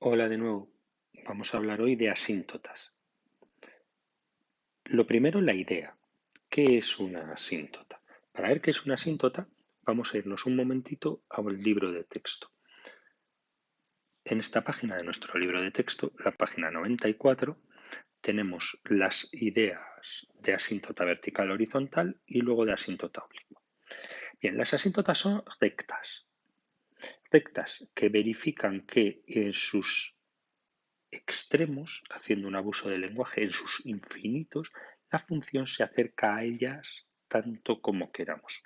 Hola de nuevo. Vamos a hablar hoy de asíntotas. Lo primero, la idea. ¿Qué es una asíntota? Para ver qué es una asíntota, vamos a irnos un momentito al libro de texto. En esta página de nuestro libro de texto, la página 94, tenemos las ideas de asíntota vertical horizontal y luego de asíntota oblicua. Bien, las asíntotas son rectas que verifican que en sus extremos, haciendo un abuso del lenguaje, en sus infinitos, la función se acerca a ellas tanto como queramos.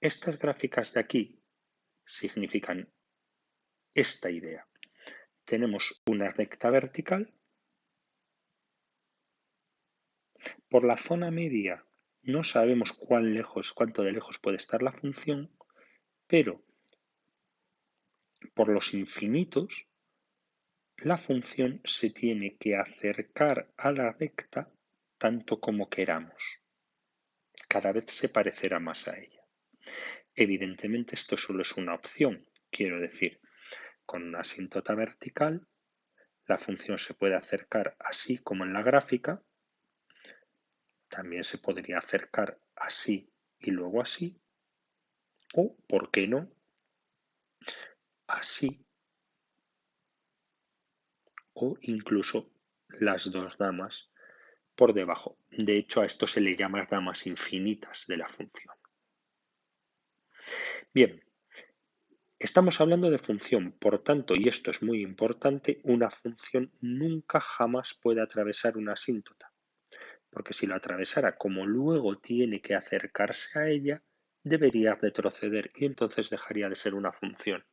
Estas gráficas de aquí significan esta idea. Tenemos una recta vertical. Por la zona media no sabemos cuánto de lejos puede estar la función, pero por los infinitos la función se tiene que acercar a la recta tanto como queramos. Cada vez se parecerá más a ella. Evidentemente esto solo es una opción, quiero decir, con una asíntota vertical la función se puede acercar así como en la gráfica, también se podría acercar así y luego así, o, ¿por qué no?, así, o incluso las dos damas por debajo. De hecho, a esto se le llama damas infinitas de la función. Bien, estamos hablando de función, por tanto, y esto es muy importante, una función nunca jamás puede atravesar una asíntota, porque si lo atravesara como luego tiene que acercarse a ella, debería retroceder y entonces dejaría de ser una función.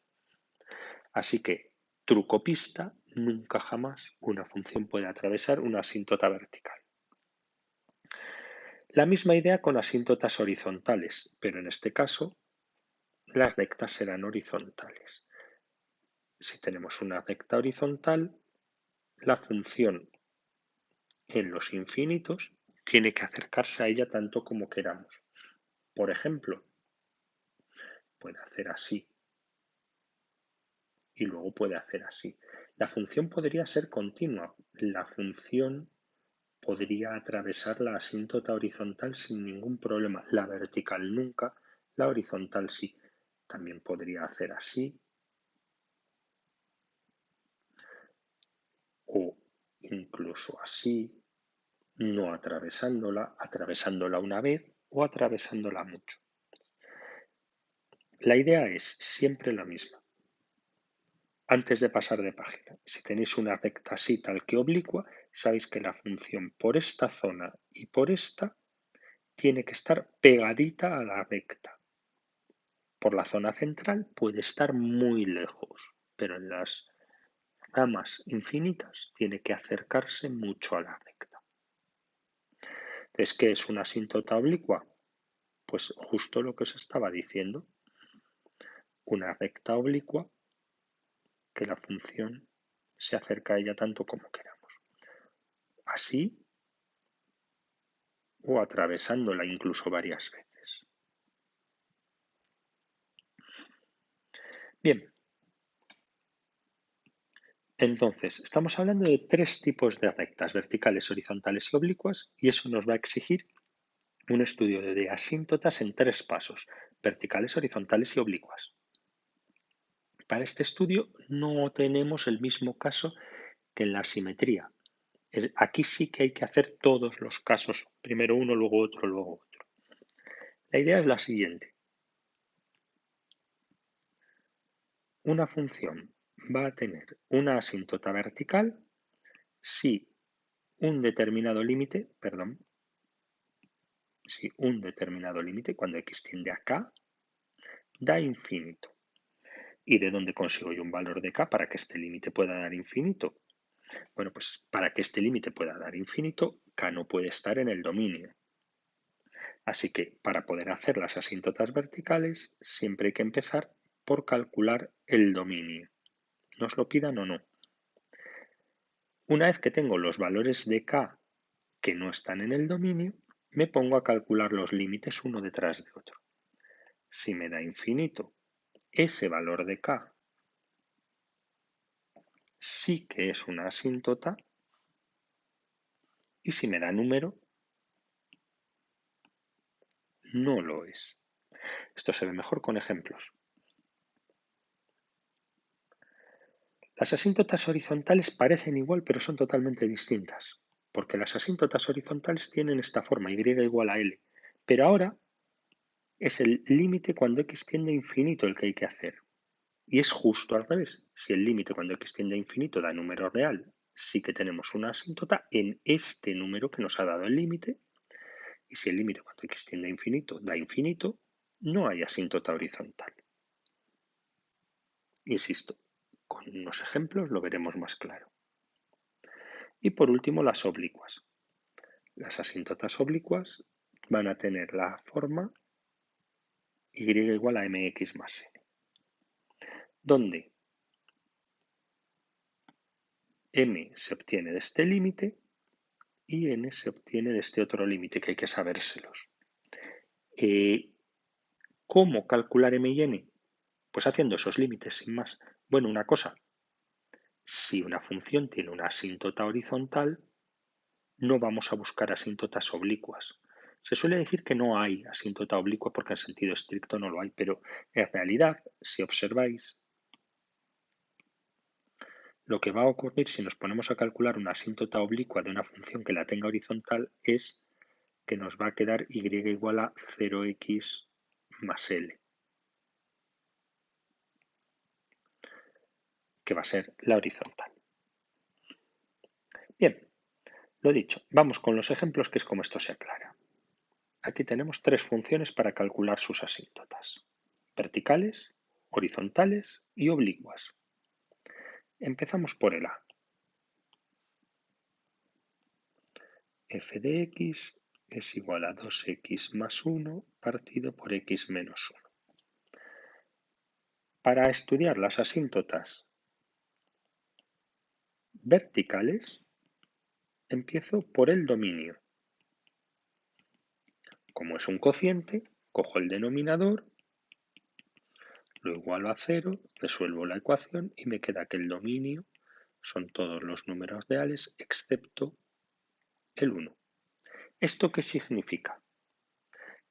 Así que, truco pista, nunca jamás una función puede atravesar una asíntota vertical. La misma idea con asíntotas horizontales, pero en este caso las rectas serán horizontales. Si tenemos una recta horizontal, la función en los infinitos tiene que acercarse a ella tanto como queramos. Por ejemplo, puede hacer así y luego puede hacer así. La función podría ser continua. La función podría atravesar la asíntota horizontal sin ningún problema. La vertical nunca, la horizontal sí. También podría hacer así o incluso así, no atravesándola una vez o atravesándola mucho. La idea es siempre la misma. Antes de pasar de página, si tenéis una recta así tal que oblicua, sabéis que la función por esta zona y por esta tiene que estar pegadita a la recta. Por la zona central puede estar muy lejos, pero en las ramas infinitas tiene que acercarse mucho a la recta. Entonces, ¿qué es una asíntota oblicua? Pues justo lo que os estaba diciendo, una recta oblicua que la función se acerca a ella tanto como queramos. Así o atravesándola incluso varias veces. Bien, entonces estamos hablando de tres tipos de rectas, verticales, horizontales y oblicuas, y eso nos va a exigir un estudio de asíntotas en tres pasos, verticales, horizontales y oblicuas. Para este estudio no tenemos el mismo caso que en la simetría. Aquí sí que hay que hacer todos los casos, primero uno, luego otro, luego otro. La idea es la siguiente. Una función va a tener una asíntota vertical si un determinado límite, cuando x tiende a k, da infinito. ¿Y de dónde consigo yo un valor de k para que este límite pueda dar infinito? Bueno, pues para que este límite pueda dar infinito, k no puede estar en el dominio. Así que para poder hacer las asíntotas verticales, siempre hay que empezar por calcular el dominio. Nos lo pidan o no. Una vez que tengo los valores de k que no están en el dominio, me pongo a calcular los límites uno detrás de otro. Si me da infinito ese valor de k sí que es una asíntota y si me da número, no lo es. Esto se ve mejor con ejemplos. Las asíntotas horizontales parecen igual, pero son totalmente distintas, porque las asíntotas horizontales tienen esta forma, y igual a L, pero ahora es el límite cuando x tiende a infinito el que hay que hacer. Y es justo al revés. Si el límite cuando x tiende a infinito da número real, sí que tenemos una asíntota en este número que nos ha dado el límite. Y si el límite cuando x tiende a infinito da infinito, no hay asíntota horizontal. Insisto, con unos ejemplos lo veremos más claro. Y por último, las oblicuas. Las asíntotas oblicuas van a tener la forma y igual a mx más n, donde m se obtiene de este límite y n se obtiene de este otro límite que hay que sabérselos. ¿Cómo calcular m y n? Pues haciendo esos límites sin más. Bueno, una cosa, si una función tiene una asíntota horizontal, no vamos a buscar asíntotas oblicuas. Se suele decir que no hay asíntota oblicua porque en sentido estricto no lo hay, pero en realidad, si observáis, lo que va a ocurrir si nos ponemos a calcular una asíntota oblicua de una función que la tenga horizontal es que nos va a quedar y igual a 0x más l, que va a ser la horizontal. Bien, lo dicho, vamos con los ejemplos que es como esto se aclara. Aquí tenemos tres funciones para calcular sus asíntotas: verticales, horizontales y oblicuas. Empezamos por el A. F de x es igual a 2x más 1 partido por x menos 1. Para estudiar las asíntotas verticales, empiezo por el dominio. Como es un cociente, cojo el denominador, lo igualo a 0, resuelvo la ecuación y me queda que el dominio son todos los números reales excepto el 1. ¿Esto qué significa?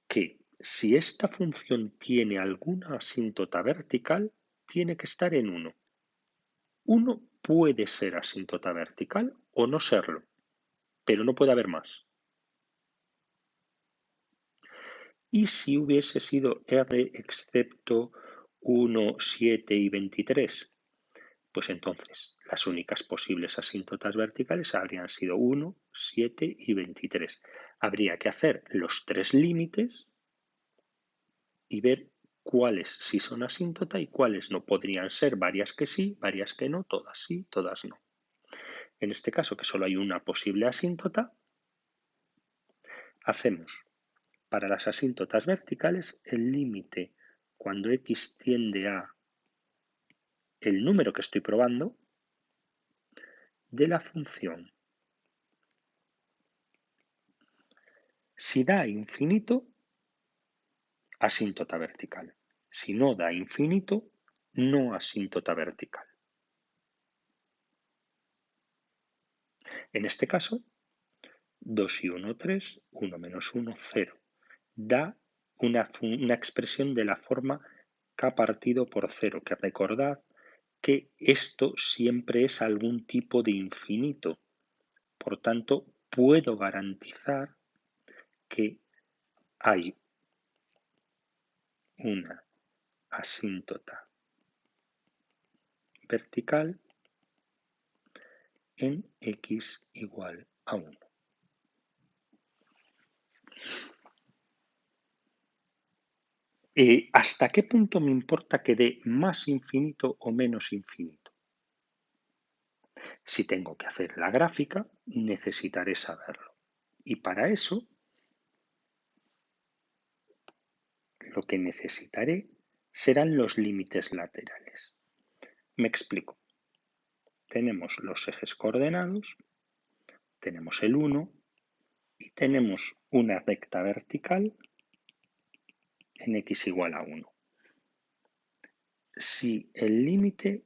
Que si esta función tiene alguna asíntota vertical, tiene que estar en 1. 1 puede ser asíntota vertical o no serlo, pero no puede haber más. ¿Y si hubiese sido R excepto 1, 7 y 23? Pues entonces las únicas posibles asíntotas verticales habrían sido 1, 7 y 23. Habría que hacer los tres límites y ver cuáles sí son asíntota y cuáles no. Podrían ser varias que sí, varias que no, todas sí, todas no. En este caso, que solo hay una posible asíntota, hacemos para las asíntotas verticales el límite cuando x tiende a el número que estoy probando de la función. Si da infinito, asíntota vertical. Si no da infinito, no asíntota vertical. En este caso, 2 y 1, 3, 1 menos 1, 0. Da una expresión de la forma k partido por 0, que recordad que esto siempre es algún tipo de infinito. Por tanto, puedo garantizar que hay una asíntota vertical en x igual a 1. ¿Hasta qué punto me importa que dé más infinito o menos infinito? Si tengo que hacer la gráfica, necesitaré saberlo. Y para eso, lo que necesitaré serán los límites laterales. Me explico. Tenemos los ejes coordenados, tenemos el 1 y tenemos una recta vertical en x igual a 1. Si el límite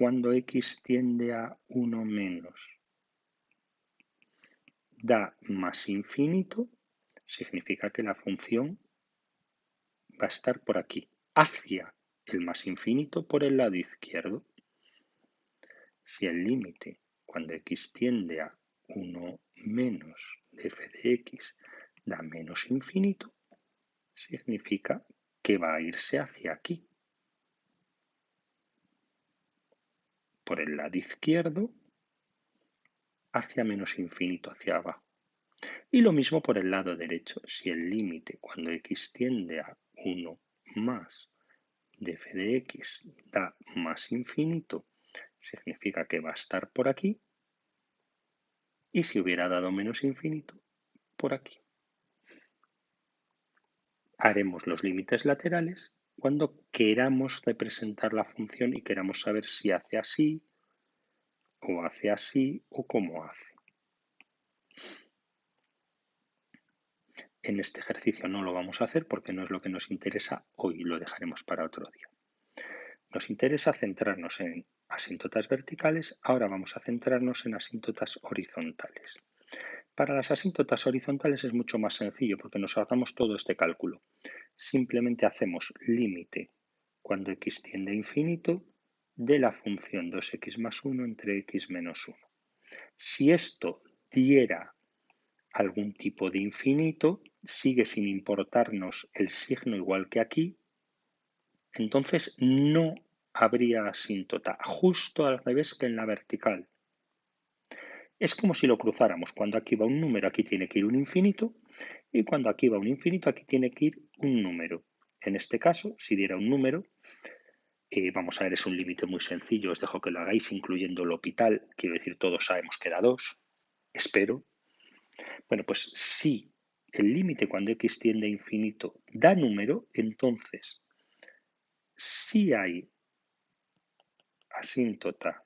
cuando x tiende a 1 menos da más infinito, significa que la función va a estar por aquí, hacia el más infinito por el lado izquierdo. Si el límite cuando x tiende a 1 menos de f de x da menos infinito, significa que va a irse hacia aquí, por el lado izquierdo, hacia menos infinito, hacia abajo. Y lo mismo por el lado derecho. Si el límite cuando x tiende a 1 más de f de x da más infinito, significa que va a estar por aquí. Y si hubiera dado menos infinito, por aquí. Haremos los límites laterales cuando queramos representar la función y queramos saber si hace así o cómo hace. En este ejercicio no lo vamos a hacer porque no es lo que nos interesa hoy, lo dejaremos para otro día. Nos interesa centrarnos en asíntotas verticales, ahora vamos a centrarnos en asíntotas horizontales. Para las asíntotas horizontales es mucho más sencillo porque nos ahorramos todo este cálculo. Simplemente hacemos límite cuando x tiende a infinito de la función 2x más 1 entre x menos 1. Si esto diera algún tipo de infinito, sigue sin importarnos el signo igual que aquí, entonces no habría asíntota, justo al revés que en la vertical. Es como si lo cruzáramos. Cuando aquí va un número, aquí tiene que ir un infinito, y cuando aquí va un infinito, aquí tiene que ir un número. En este caso, si diera un número, vamos a ver, es un límite muy sencillo, os dejo que lo hagáis, incluyendo el hospital, quiero decir, todos sabemos que da 2, espero. Bueno, pues si el límite cuando x tiende a infinito da número, entonces sí hay asíntota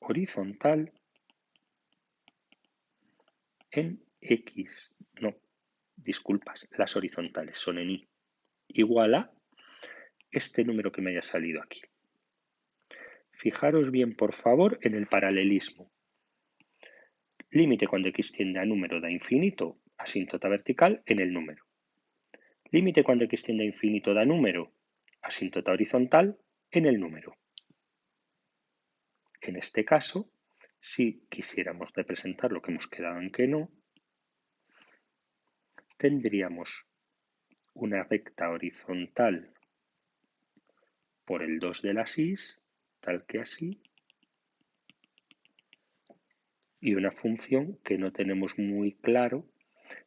horizontal en x, no, disculpas, las horizontales son en y, igual a este número que me haya salido aquí. Fijaros bien, por favor, en el paralelismo. Límite cuando x tiende a número da infinito, asíntota vertical en el número. Límite cuando x tiende a infinito da número, asíntota horizontal en el número. En este caso, si quisiéramos representar lo que hemos quedado en que no, tendríamos una recta horizontal por el 2 de las y, tal que así, y una función que no tenemos muy claro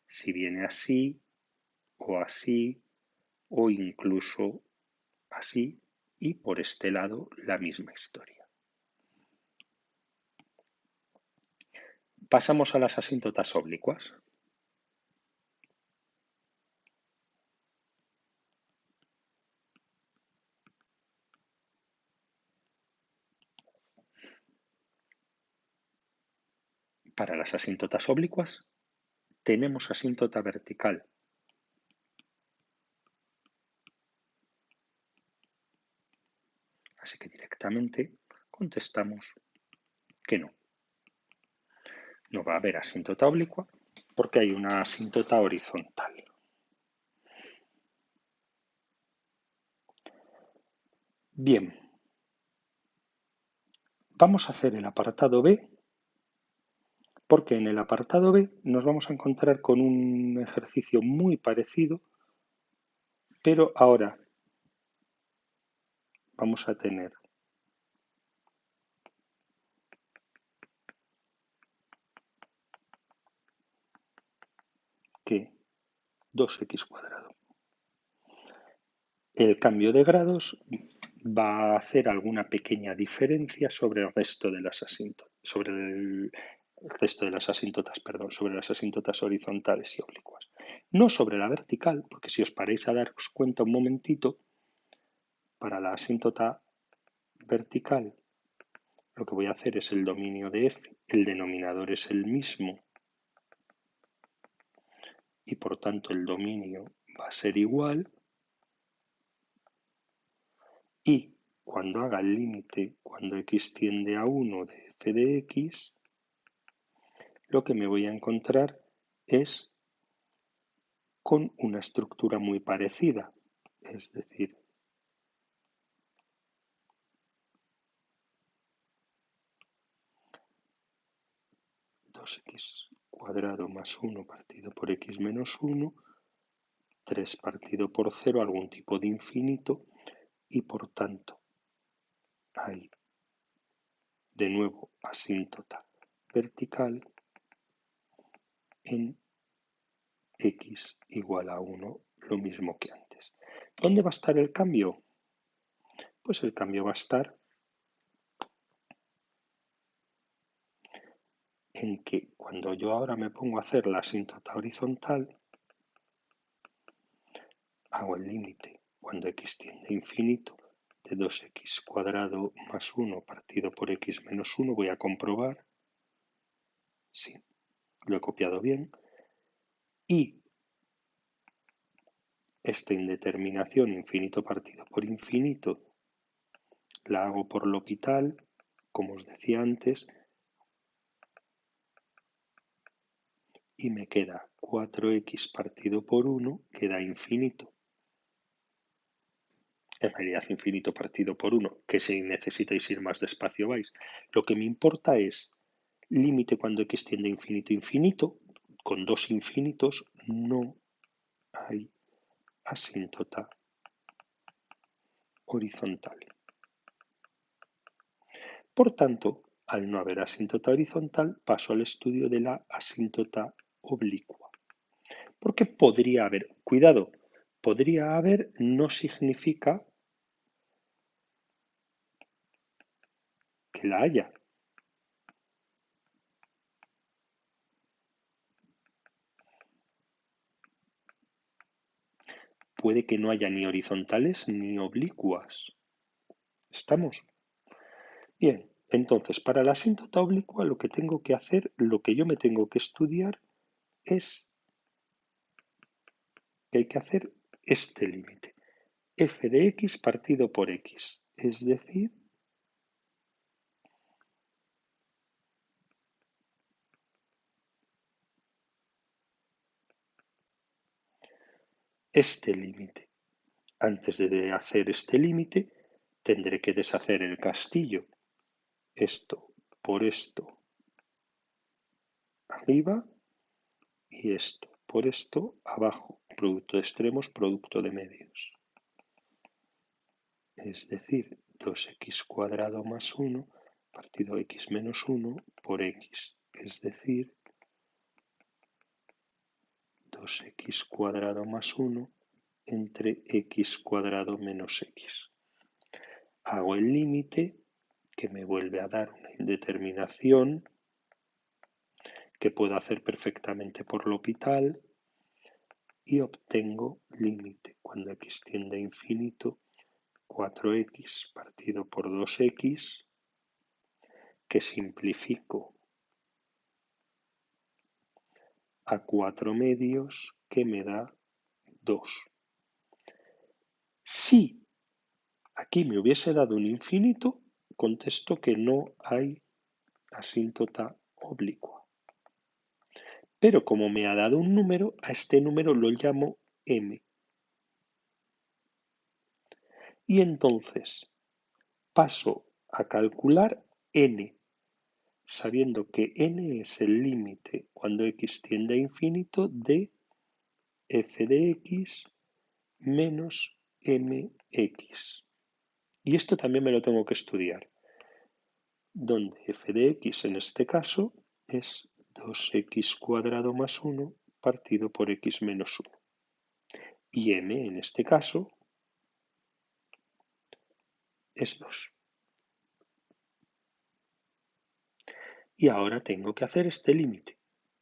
si viene así o incluso así, y por este lado la misma historia. Pasamos a las asíntotas oblicuas. Para las asíntotas oblicuas tenemos asíntota vertical. Así que directamente contestamos que no. No va a haber asíntota oblicua porque hay una asíntota horizontal. Bien, vamos a hacer el apartado B porque en el apartado B nos vamos a encontrar con un ejercicio muy parecido, pero ahora vamos a tener que 2x cuadrado. El cambio de grados va a hacer alguna pequeña diferencia sobre el resto de las asíntotas, sobre las asíntotas horizontales y oblicuas. No sobre la vertical, porque si os paráis a daros cuenta un momentito, para la asíntota vertical lo que voy a hacer es el dominio de f, el denominador es el mismo y por tanto el dominio va a ser igual. Y cuando haga el límite, cuando x tiende a 1 de f de x, lo que me voy a encontrar es con una estructura muy parecida, es decir, 2x cuadrado más 1 partido por x menos 1, 3 partido por 0, algún tipo de infinito, y por tanto hay de nuevo asíntota vertical en x igual a 1, lo mismo que antes. ¿Dónde va a estar el cambio? Pues el cambio va a estar en que cuando yo ahora me pongo a hacer la asíntota horizontal, hago el límite cuando x tiende a infinito de 2x cuadrado más 1 partido por x menos 1, voy a comprobar si lo he copiado bien, y esta indeterminación infinito partido por infinito la hago por L'Hopital, como os decía antes, y me queda 4x partido por 1, que da infinito. En realidad infinito partido por 1, que si necesitáis ir más despacio vais. Lo que me importa es límite cuando x tiende a infinito infinito, con dos infinitos no hay asíntota horizontal. Por tanto, al no haber asíntota horizontal, paso al estudio de la asíntota oblicua. Porque podría haber, cuidado, podría haber no significa que la haya. Puede que no haya ni horizontales ni oblicuas. ¿Estamos? Bien, entonces para la asíntota oblicua lo que tengo que hacer, lo que yo me tengo que estudiar es que hay que hacer este límite. F de x partido por x. Es decir, este límite. Antes de hacer este límite, tendré que deshacer el castillo. Esto por esto arriba y esto por esto abajo. Producto de extremos, producto de medios. Es decir, 2x cuadrado más 1 partido x menos 1 por x. Es decir, 2x cuadrado más 1 entre x cuadrado menos x. Hago el límite que me vuelve a dar una indeterminación que puedo hacer perfectamente por L'Hopital y obtengo límite cuando x tiende a infinito 4x partido por 2x, que simplifico a 4 medios, que me da 2. Si aquí me hubiese dado un infinito, contesto que no hay asíntota oblicua. Pero como me ha dado un número, a este número lo llamo m. Y entonces paso a calcular n, sabiendo que n es el límite cuando x tiende a infinito de f de x menos mx. Y esto también me lo tengo que estudiar, donde f de x en este caso es 2x cuadrado más 1 partido por x menos 1. Y m en este caso es 2. Y ahora tengo que hacer este límite,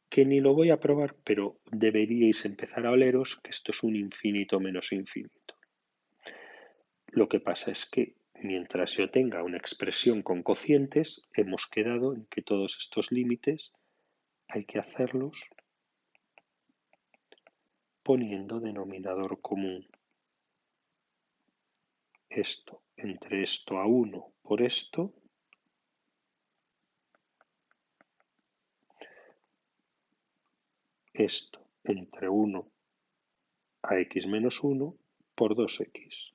que ni lo voy a probar, pero deberíais empezar a oleros que esto es un infinito menos infinito. Lo que pasa es que mientras yo tenga una expresión con cocientes, hemos quedado en que todos estos límites hay que hacerlos poniendo denominador común. Esto entre esto a 1 por esto, esto entre 1 a x menos 1 por 2x.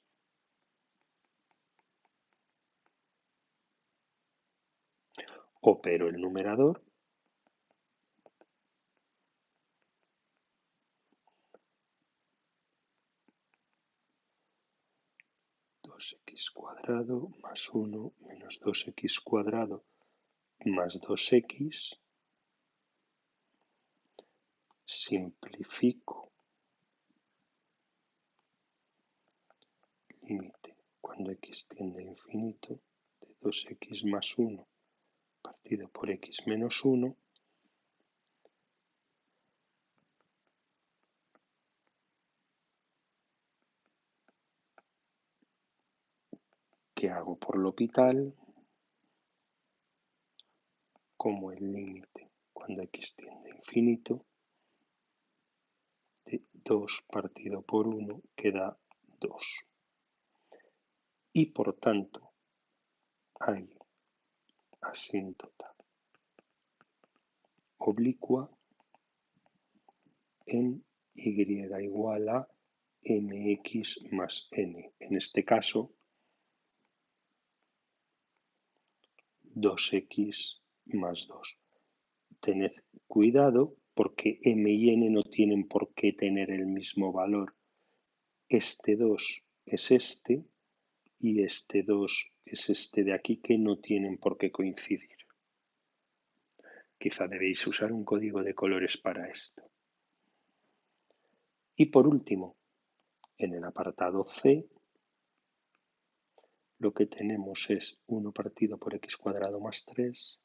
Opero el numerador x cuadrado más 1 menos 2x cuadrado más 2x, simplifico límite cuando x tiende a infinito de 2x más 1 partido por x menos 1, que hago por L'Hopital como el límite cuando x tiende a infinito de 2 partido por 1 que da 2. Y por tanto hay asíntota oblicua en y igual a mx más n. En este caso, 2x más 2. Tened cuidado porque m y n no tienen por qué tener el mismo valor. Este 2 es este y este 2 es este de aquí, que no tienen por qué coincidir. Quizá debéis usar un código de colores para esto. Y por último, en el apartado C, lo que tenemos es 1 partido por x cuadrado más 3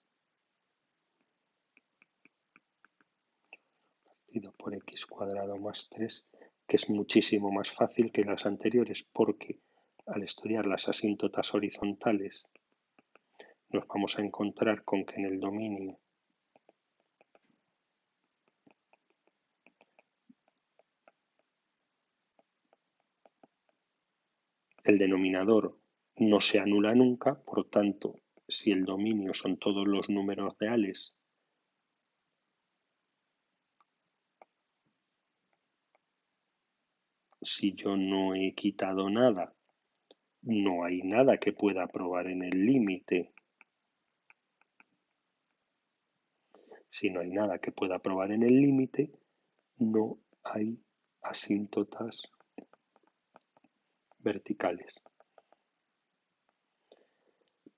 partido por x cuadrado más 3, que es muchísimo más fácil que las anteriores, porque al estudiar las asíntotas horizontales nos vamos a encontrar con que en el dominio el denominador no se anula nunca, por tanto, si el dominio son todos los números reales, si yo no he quitado nada, no hay nada que pueda probar en el límite. Si no hay nada que pueda probar en el límite, no hay asíntotas verticales.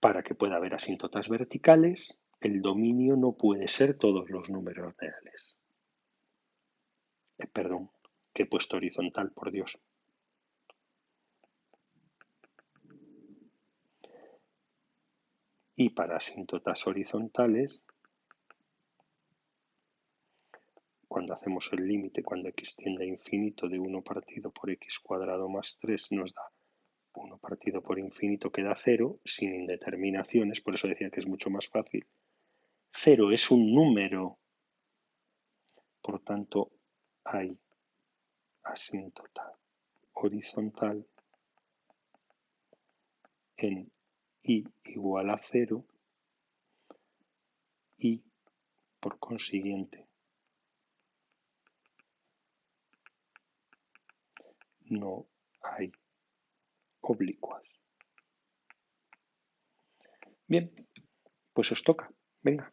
Para que pueda haber asíntotas verticales, el dominio no puede ser todos los números reales. Perdón, que he puesto horizontal, por Dios. Y para asíntotas horizontales, cuando hacemos el límite, cuando x tiende a infinito de 1 partido por x cuadrado más 3 nos da 1 partido por infinito que da 0, sin indeterminaciones, por eso decía que es mucho más fácil. 0 es un número, por tanto hay asíntota horizontal en y igual a 0 y, por consiguiente, no hay oblicuas. Bien, pues os toca. Venga.